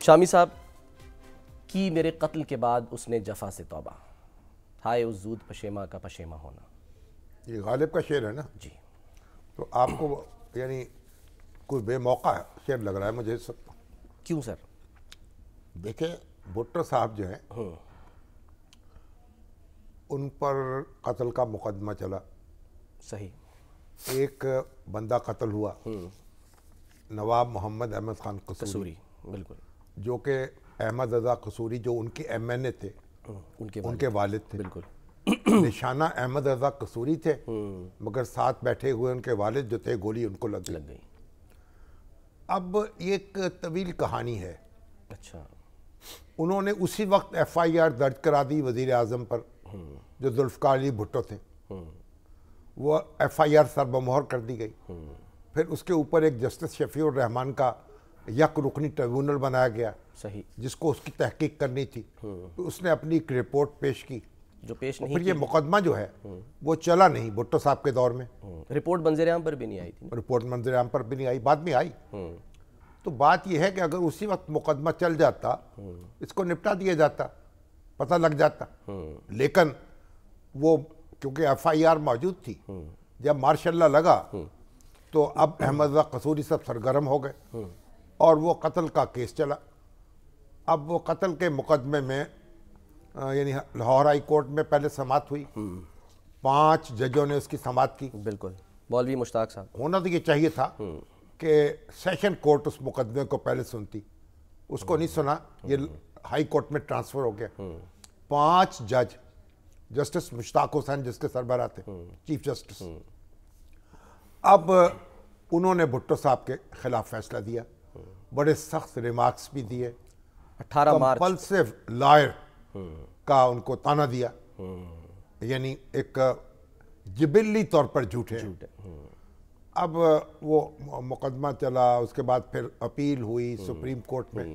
شامی صاحب کی میرے قتل کے بعد اس نے جفا سے توبہ، ہائے اس زود پشیماں کا پشیماں ہونا. یہ غالب کا شعر ہے نا جی. تو آپ کو یعنی کوئی بے موقع شعر لگ رہا ہے مجھے اس وقت. کیوں سر؟ دیکھیں بھٹو صاحب جو ہیں ان پر قتل کا مقدمہ چلا. صحیح. ایک بندہ قتل ہوا نواب محمد احمد خان قصوری، بالکل، جو کہ احمد رضا قصوری جو ان کے ایم این اے تھے، ان کے والد تھے. بالکل. نشانہ احمد رضا قصوری تھے مگر ساتھ بیٹھے ہوئے ان کے والد جو تھے گولی ان کو لگ گئی. اب یہ ایک طویل کہانی ہے. اچھا. انہوں نے اسی وقت ایف آئی آر درج کرا دی وزیر اعظم پر جو ذوالفقار علی بھٹو تھے. وہ ایف آئی آر سر بمہر کر دی گئی. پھر اس کے اوپر ایک جسٹس شفیع الرحمان کا یک رکنی ٹریبیونل بنایا گیا. صحیح. جس کو اس کی تحقیق کرنی تھی. تو اس نے اپنی ایک رپورٹ پیش کی جو پیش نہیں پھر یہ مقدمہ جو ہے وہ چلا نہیں بھٹو صاحب کے دور میں. رپورٹ منظر عام پر بھی نہیں آئی تھی. رپورٹ منظر عام پر بھی نہیں آئی، بعد میں آئی. تو بات یہ ہے کہ اگر اسی وقت مقدمہ چل جاتا اس کو نپٹا دیا جاتا، پتہ لگ جاتا. لیکن وہ کیونکہ ایف آئی آر موجود تھی، جب ماشاء اللہ لگا تو اب احمد رضا قصوری سب سرگرم ہو گئے اور وہ قتل کا کیس چلا. اب وہ قتل کے مقدمے میں یعنی لاہور ہائی کورٹ میں پہلے سماعت ہوئی. 5 ججوں نے اس کی سماعت کی. بالکل. مولوی مشتاق صاحب. ہونا تو یہ چاہیے تھا کہ سیشن کورٹ اس مقدمے کو پہلے سنتی، اس کو نہیں سنا، یہ ہائی کورٹ میں ٹرانسفر ہو گیا. 5 جج، جسٹس مشتاق حسین جس کے سربراہ تھے، چیف جسٹس، اب انہوں نے بھٹو صاحب کے خلاف فیصلہ دیا. بڑے سخت ریمارکس بھی دیے. 18 مارچ کمپلسیو لائر کا ان کو تانا دیا، یعنی ایک جبلی طور پر جھوٹے. اب وہ مقدمہ چلا، اس کے بعد پھر اپیل ہوئی سپریم کورٹ میں.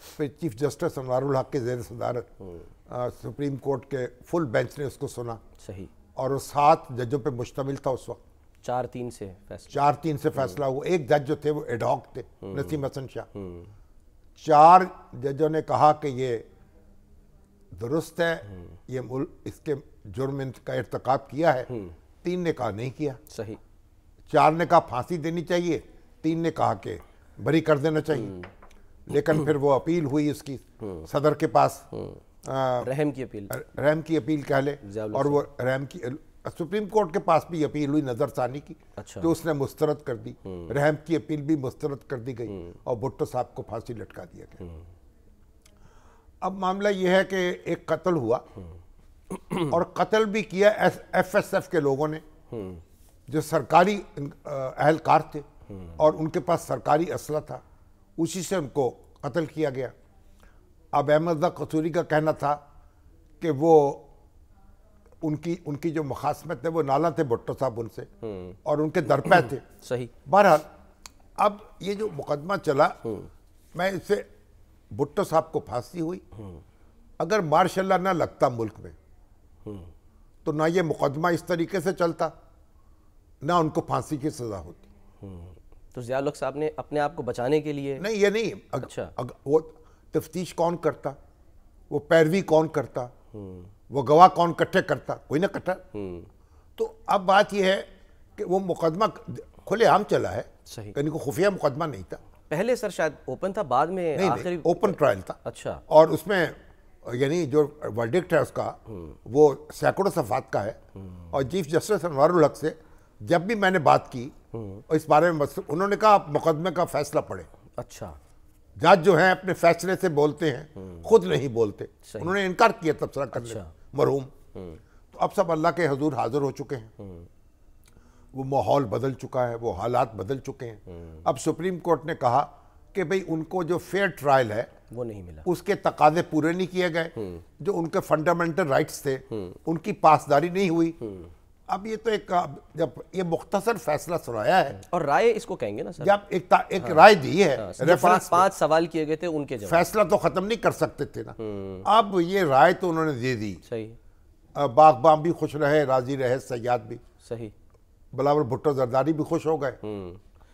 پھر چیف جسٹس انوار الحق کے زیر صدارت سپریم کورٹ کے فل بینچ نے اس کو سنا. صحیح. اور وہ 7 ججوں پہ مشتمل تھا اس وقت. 4-3 سے فیصلہ. 4-3 سے فیصلہ ہوا. ایک جج جو تھے وہ ایڈ ہاک تھے، نسیم حسن شاہ. 4 ججوں نے کہا کہ یہ درست ہے، یہ اس کے جرم کا ارتکاب کیا ہے. 3 نے کہا نہیں کیا. صحیح. 4 نے کہا پھانسی دینی چاہیے، 3 نے کہا کہ بری کر دینا چاہیے. لیکن پھر وہ اپیل ہوئی اس کی صدر کے پاس، رحم کی اپیل، رحم کی اپیل کہہ لے، اور وہ رحم کی سپریم کورٹ کے پاس بھی اپیل ہوئی نظر ثانی کی جو اس نے مسترد کر دی. رحم کی اپیل بھی مسترد کر دی گئی اور بھٹو صاحب کو پھانسی لٹکا دیا گیا. اب معاملہ یہ ہے کہ ایک قتل ہوا اور قتل بھی کیا ایف ایس ایف کے لوگوں نے جو سرکاری اہلکار تھے اور ان کے پاس سرکاری اسلحہ تھا، اسی سے ان کو قتل کیا گیا. اب احمد رضا قصوری کا کہنا تھا کہ وہ ان کی جو مخاصمت ہے وہ نالا تھے بھٹو صاحب ان سے اور ان کے درپے تھے. صحیح. بہرحال اب یہ جو مقدمہ چلا، میں اس سے بھٹو صاحب کو پھانسی ہوئی. اگر ماشاء اللہ نہ لگتا ملک میں تو نہ یہ مقدمہ اس طریقے سے چلتا، نہ ان کو پھانسی کی سزا ہوتی. تو ضیاء الحق صاحب نے اپنے آپ کو بچانے کے لیے نہیں، یہ نہیں. اچھا. وہ تفتیش کون کرتا، وہ پیروی کون کرتا، وہ گواہ کون کٹھے کرتا؟ کوئی نہ کٹھا. تو اب بات یہ ہے کہ وہ مقدمہ کھلے عام چلا ہے. صحیح. یعنی کوئی خفیہ مقدمہ نہیں تھا. پہلے سر شاید اوپن تھا، بعد میں نہیں، اوپن ٹرائل تھا. اچھا. اور اس میں یعنی جو ورڈکٹ ہے اس کا وہ سینکڑوں صفحات کا ہے. اور چیف جسٹس انوار الحق سے جب بھی میں نے بات کی اس بارے میں انہوں نے کہا آپ مقدمے کا فیصلہ پڑھیں. اچھا. جج جو ہیں اپنے فیصلے سے بولتے ہیں، خود نہیں بولتے. انہوں نے انکار کیا تبصرہ کرنے مرحوم. تو اب سب اللہ کے حضور حاضر ہو چکے ہیں. وہ ماحول بدل چکا ہے، وہ حالات بدل چکے ہیں. اب سپریم کورٹ نے کہا کہ بھئی ان کو جو فیئر ٹرائل ہے وہ نہیں ملا، اس کے تقاضے پورے نہیں کیے گئے، جو ان کے فنڈامنٹل رائٹس تھے ان کی پاسداری نہیں ہوئی. اب یہ تو ایک جب یہ مختصر فیصلہ سنایا ہے اور رائے اس کو کہیں گے نا سر، جب ایک رائے دی ہے، ریفرنس 5 سوال کیے گئے تھے ان کے جواب، فیصلہ تو ختم نہیں کر سکتے تھے نا. اب یہ رائے تو انہوں نے دے دی. صحیح. باغبان بھی خوش رہے، راضی رہے سیاد بھی. صحیح. بلاول بھٹو زرداری بھی خوش ہو گئے،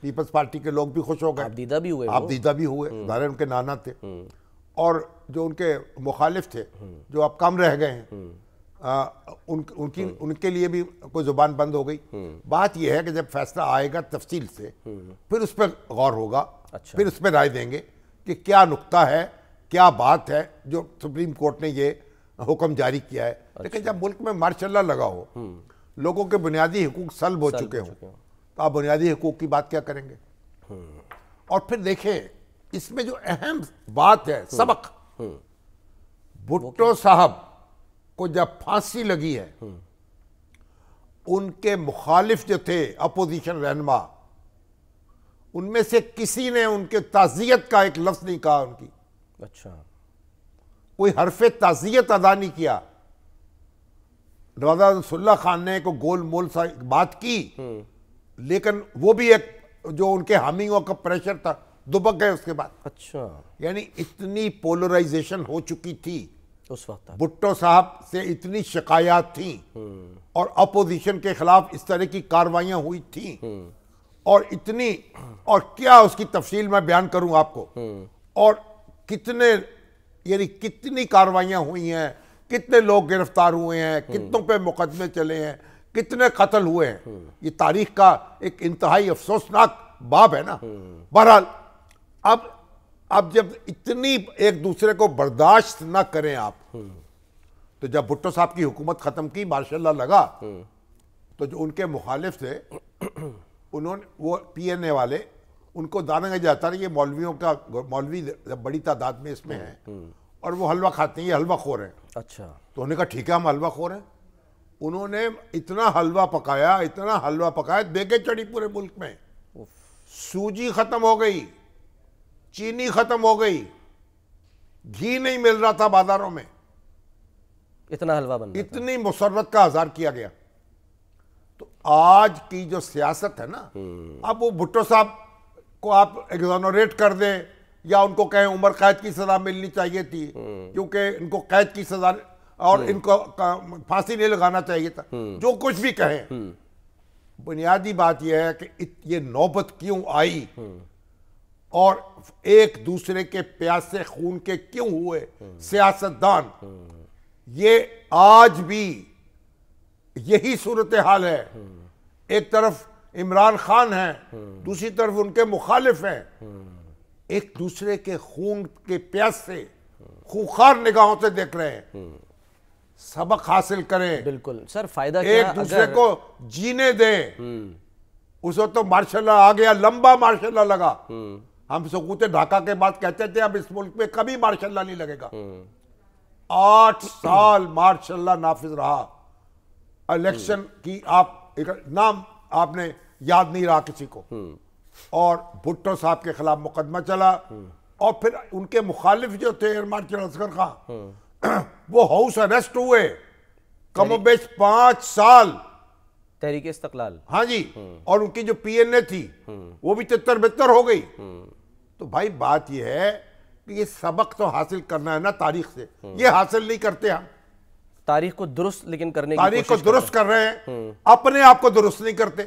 پیپلز پارٹی کے لوگ بھی خوش ہو گئے، آپ دیدہ بھی ہوئے، آپ دیدہ بھی ہوئے، ظاہر ان کے نانا تھے. اور جو ان کے مخالف تھے جو اب کم رہ گئے ہیں ان کے لیے بھی کوئی زبان بند ہو گئی. بات یہ ہے کہ جب فیصلہ آئے گا تفصیل سے پھر اس پہ غور ہوگا, پھر اس پہ رائے دیں گے کہ کیا نقطہ ہے, کیا بات ہے جو سپریم کورٹ نے یہ حکم جاری کیا ہے. لیکن جب ملک میں مارشاء اللہ لگا ہو, لوگوں کے بنیادی حقوق سلب ہو چکے ہوں, تو آپ بنیادی حقوق کی بات کیا کریں گے؟ اور پھر دیکھیں اس میں جو اہم بات ہے سبق, بھٹو صاحب کو جب پھانسی لگی ہے, ان کے مخالف جو تھے اپوزیشن رہنما, ان میں سے کسی نے ان کے تعزیت کا ایک لفظ نہیں کہا ان کی. اچھا, کوئی حرف تعزیت ادا نہیں کیا. نوازا رسول اللہ خان نے کوئی گول مول سا بات کی, لیکن وہ بھی ایک جو ان کے حامیوں کا پریشر تھا دبک گئے اس کے بعد. اچھا, یعنی اتنی پولرائزیشن ہو چکی تھی اس وقت بھٹو صاحب سے, اتنی شکایات تھیں اور اپوزیشن کے خلاف اس طرح کی کاروائیاں ہوئی تھیں, اور اتنی, اور کیا اس کی تفصیل میں بیان کروں آپ کو, اور کتنے یعنی کتنی کاروائیاں ہوئی ہیں, کتنے لوگ گرفتار ہوئے ہیں, کتنوں پہ مقدمے چلے ہیں, کتنے قتل ہوئے ہیں. یہ تاریخ کا ایک انتہائی افسوسناک باب ہے نا. بہرحال اب جب اتنی ایک دوسرے کو برداشت نہ کریں آپ, تو جب بھٹو صاحب کی حکومت ختم کی مارشاء اللہ لگا, تو جو ان کے مخالف تھے انہوں نے, وہ پی این اے والے, ان کو دانا جاتا رہا یہ مولویوں کا, مولوی بڑی تعداد میں اس میں ہیں اور وہ حلوہ کھاتے ہیں, یہ حلوہ خور ہیں. اچھا, تو انہوں نے کہا ٹھیک ہے ہم حلوہ خور ہیں. انہوں نے اتنا حلوہ پکایا, اتنا حلوہ پکایا, دیگیں چڑھی پورے ملک میں. سوجی ختم ہو گئی, چینی ختم ہو گئی, گھی نہیں مل رہا تھا بازاروں میں, اتنا حلوہ بن رہا تھا. اتنی مسرت کا اظہار کیا گیا. تو آج کی جو سیاست ہے نا, اب وہ بھٹو صاحب کو آپ ایگزونوریٹ کر دیں یا ان کو کہیں عمر قید کی سزا ملنی چاہیے تھی, کیونکہ ان کو قید کی سزا اور ان کو پھانسی نہیں لگانا چاہیے تھا, جو کچھ بھی کہیں, بنیادی بات یہ ہے کہ یہ نوبت کیوں آئی اور ایک دوسرے کے پیاسے خون کے کیوں ہوئے سیاستدان. یہ آج بھی یہی صورتحال ہے. ایک طرف عمران خان ہیں, دوسری طرف ان کے مخالف ہیں, ایک دوسرے کے خون کے پیاس سے خوخار نگاہوں سے دیکھ رہے ہیں. سبق حاصل کریں, بالکل سر, فائدہ کیا ایک دوسرے کو جینے دیں. اس وقت تو مارشاء اللہ آ گیا, لمبا مارشاء اللہ لگا. ہم سقوط ڈھاکہ کے بعد کہتے تھے اب اس ملک میں کبھی مارشاء اللہ نہیں لگے گا. 8 سال مارشاء اللہ نافذ رہا. الیکشن کی آپ نام آپ نے یاد نہیں رہا کسی کو, اور بھٹو صاحب کے خلاف مقدمہ چلا, اور پھر ان کے مخالف جو تھے مارشل اصغر خان, وہ ہاؤس اریسٹ ہوئے کم و بیش 5 سال تحریک استقلال. ہاں جی, اور ان کی جو پی این اے تھی وہ بھی 73-72 ہو گئی. تو بھائی بات یہ ہے کہ یہ سبق تو حاصل کرنا ہے نا تاریخ سے, یہ حاصل نہیں کرتے ہم. تاریخ کو درست لیکن کرنے کی تاریخ کو درست کر رہے ہیں, اپنے آپ کو درست نہیں کرتے.